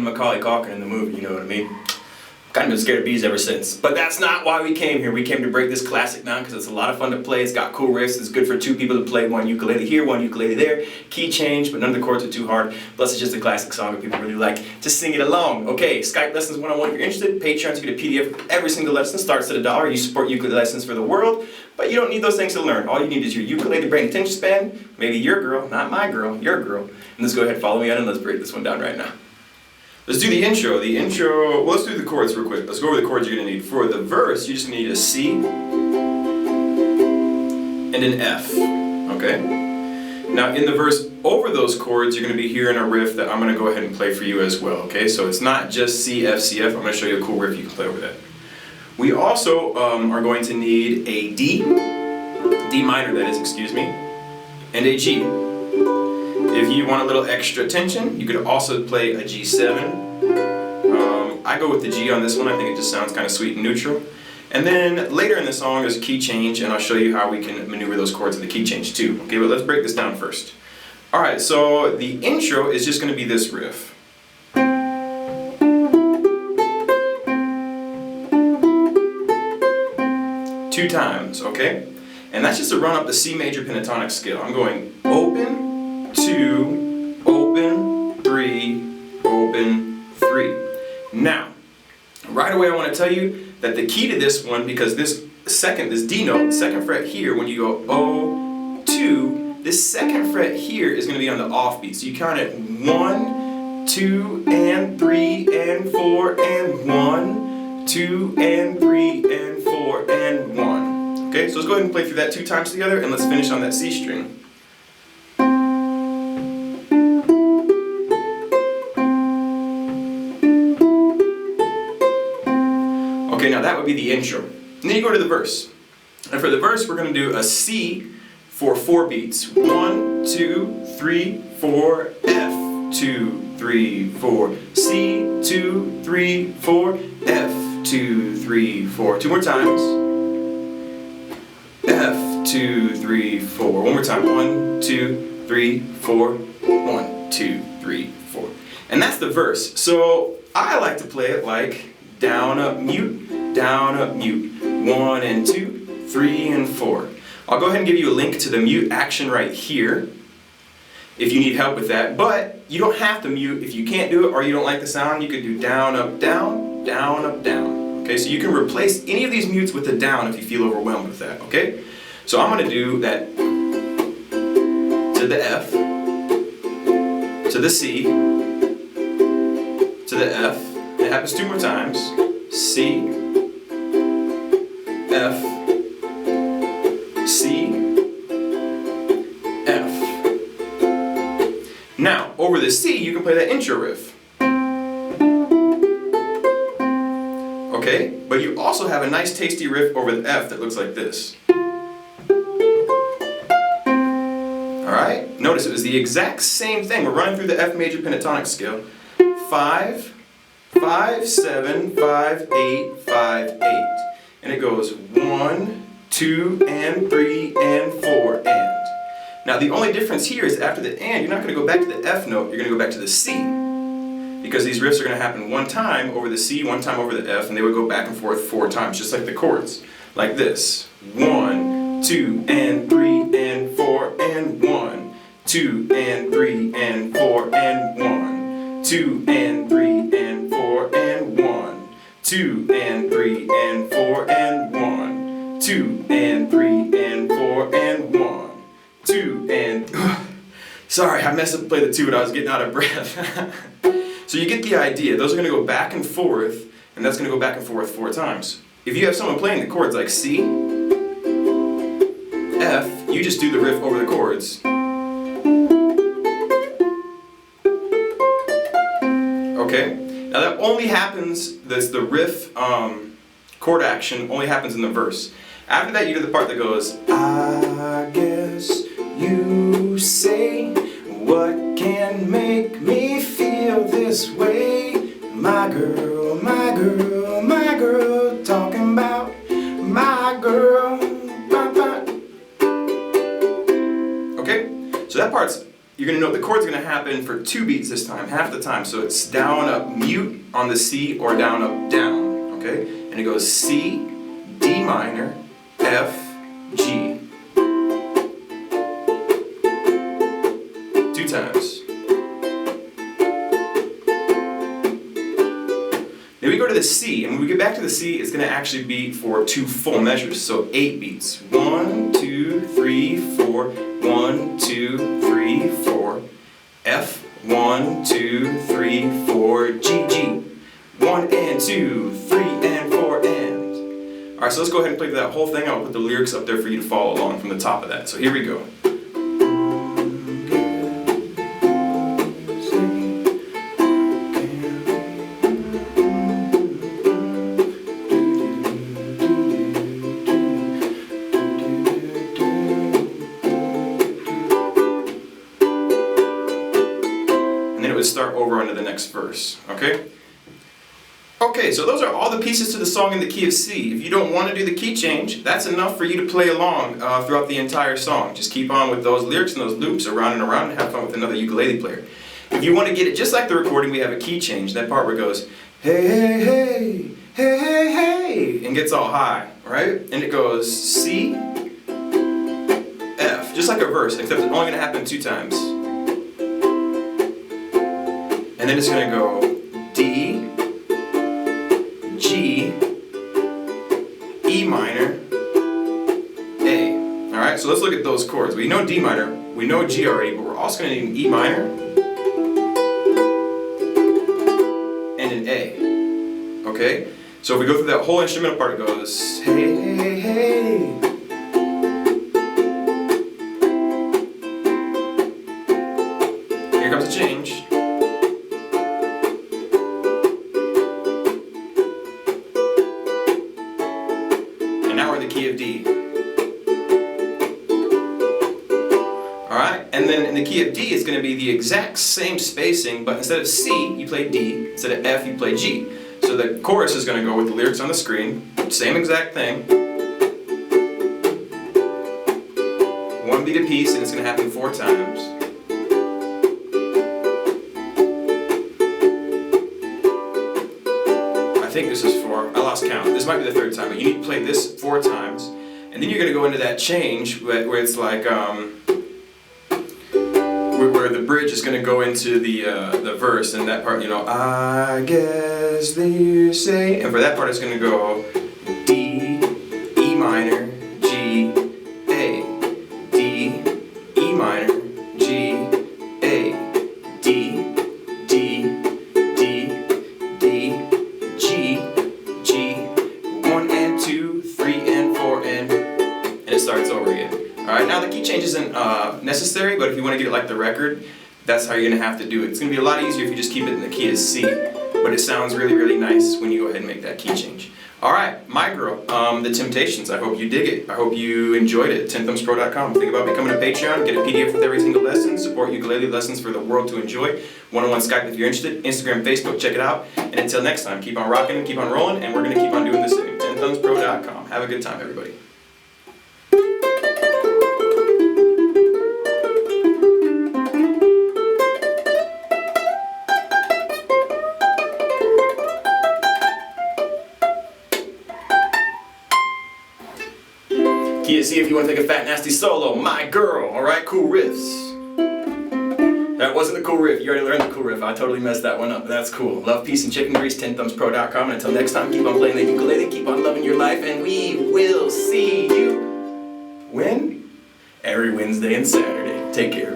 Macaulay Culkin in the movie, you know what I mean? Kind of been scared of bees ever since. But that's not why we came here. We came to break this classic down because it's a lot of fun to play. It's got cool riffs. It's good for two people to play, one ukulele here, one ukulele there. Key change, but none of the chords are too hard. Plus, it's just a classic song that people really like. Just sing it along. Okay, Skype lessons one-on-one if you're interested. Patreon to get a PDF of every single lesson. Starts at $1. You support ukulele lessons for the world. But you don't need those things to learn. All you need is your ukulele brain attention span. Maybe your girl, not my girl, your girl. And let's go ahead and follow me on and let's break this one down right now. Let's do the intro. Well, let's do the chords real quick. Let's go over the chords you're going to need. For the verse, you're just going to need a C and an F. Okay? Now, in the verse over those chords, you're going to be hearing a riff that I'm going to go ahead and play for you as well. Okay? So it's not just C, F, C, F. I'm going to show you a cool riff you can play over that. We also are going to need a D minor that is, excuse me, and a G. If you want a little extra tension, you could also play a G7. I go with the G on this one. I think it just sounds kind of sweet and neutral. And then later in the song there's a key change, and I'll show you how we can maneuver those chords in the key change too. Okay, but let's break this down first. Alright, so the intro is just going to be this riff. 2 times, okay? And that's just a run up the C major pentatonic scale. I'm going open, 2, open, 3, open, 3. Now, right away I want to tell you that the key to this one, because this D note, second fret here, when you go O, 2, this second fret here is going to be on the offbeat. So you count it 1, 2, and 3, and 4, and 1, 2, and 3, and 4, and 1. Okay, so let's go ahead and play through that 2 times together, and let's finish on that C string. Okay, now that would be the intro. And then you go to the verse. And for the verse, we're going to do a C for 4 beats. 1, 2, 3, 4, F, 2, 3, 4, C, 2, 3, 4, F, 2, 3, 4. 2 more times. F, 2, 3, 4. One more time. 1, 2, 3, 4. 1, 2, 3, 4. And that's the verse. So I like to play it like down, up, mute, 1 and 2, 3 and 4. I'll go ahead and give you a link to the mute action right here if you need help with that, but you don't have to mute. If you can't do it or you don't like the sound, you could do down, up, down, down, up, down. Okay, so you can replace any of these mutes with the down if you feel overwhelmed with that, okay? So I'm going to do that to the F, to the C, to the F. It happens 2 more times. C, F, C, F. Now, over the C, you can play that intro riff. Okay? But you also have a nice tasty riff over the F that looks like this. Alright? Notice it was the exact same thing. We're running through the F major pentatonic scale. 5, 5, 7, 5, 8, 5, 8. And it goes 1, 2, and 3, and 4, and. Now the only difference here is after the and, you're not going to go back to the F note, you're going to go back to the C. Because these riffs are going to happen 1 time over the C, 1 time over the F, and they would go back and forth 4 times, just like the chords. Like this. 1, 2, and 3, and 4, and 1. 2, and 3, and 4, and 1. 2, and 3, and 4, and 1. 2, and 3, and 4, and 1. 2, and 3, and 4, and 1. 2, and... Sorry, I messed up play the 2 and I was getting out of breath. So you get the idea. Those are going to go back and forth, and that's going to go back and forth 4 times. If you have someone playing the chords like C, F, you just do the riff over the chords. Okay? Now that only happens, the riff chord action only happens in the verse. After that you do the part that goes, I guess you say, what can make me feel this way? My girl, my girl, my girl, talking about my girl. Okay? So that part's, you're going to note the chord's going to happen for 2 beats this time, half the time. So it's down, up, mute on the C, or down, up, down. Okay? And it goes C, D minor, F, G. 2 times. Then we go to the C, and when we get back to the C, it's going to actually be for 2 full measures, so 8 beats. 1, 2, 3, 4, 1, 2, 3, 4, F, 1, 2, 3, 4, G, G. 1 and 2, 3 and 4 and. Alright, so let's go ahead and play that whole thing. I'll put the lyrics up there for you to follow along from the top of that. So here we go. Start over onto the next verse, okay? Okay, so those are all the pieces to the song in the key of C. If you don't want to do the key change, that's enough for you to play along throughout the entire song. Just keep on with those lyrics and those loops around and around and have fun with another ukulele player. If you want to get it just like the recording, we have a key change. That part where it goes, hey, hey, hey, hey, hey, hey, and gets all high, right? And it goes C, F, just like a verse, except it's only going to happen 2 times. And then it's going to go D, G, E minor, A. Alright, so let's look at those chords. We know D minor, we know G already, but we're also going to need an E minor and an A. Okay? So if we go through that whole instrumental part, it goes hey, hey, hey. Here comes the change. The key of D. Alright, and then in the key of D it's going to be the exact same spacing, but instead of C you play D, instead of F you play G. So the chorus is going to go with the lyrics on the screen, same exact thing. 1 beat a piece, and it's going to happen 4 times. I think this is 4. I lost count. This might be the 3rd time, but you need to play this 4 times, and then you're going to go into that change where it's like where the bridge is going to go into the verse, and that part, you know, I guess they say, and for that part it's going to go D, E minor, G, A, D, E minor, G, A, D, D, D, D, G, G, 1 and 2, 3 and 4 and it starts over again. Alright, now the key change isn't necessary, but if you want to get it like the record, that's how you're going to have to do it. It's going to be a lot easier if you just keep it in the key of C, but it sounds really, really nice when you go ahead and make that key change. Alright, my girl, The Temptations. I hope you dig it. I hope you enjoyed it. 10thumbspro.com. Think about becoming a Patreon, get a PDF with every single lesson, support ukulele lessons for the world to enjoy. One-on-one Skype if you're interested. Instagram, Facebook, check it out. And until next time, keep on rocking, keep on rolling, and we're going to keep on doing this thing. 10thumbspro.com. Have a good time, everybody. Key to C if you want to take a fat nasty solo, my girl, alright, cool riffs. That wasn't a cool riff, you already learned the cool riff, I totally messed that one up, but that's cool. Love, peace, and chicken grease, 10thumbspro.com, and until next time, keep on playing the ukulele, keep on loving your life, and we will see you when? Every Wednesday and Saturday. Take care.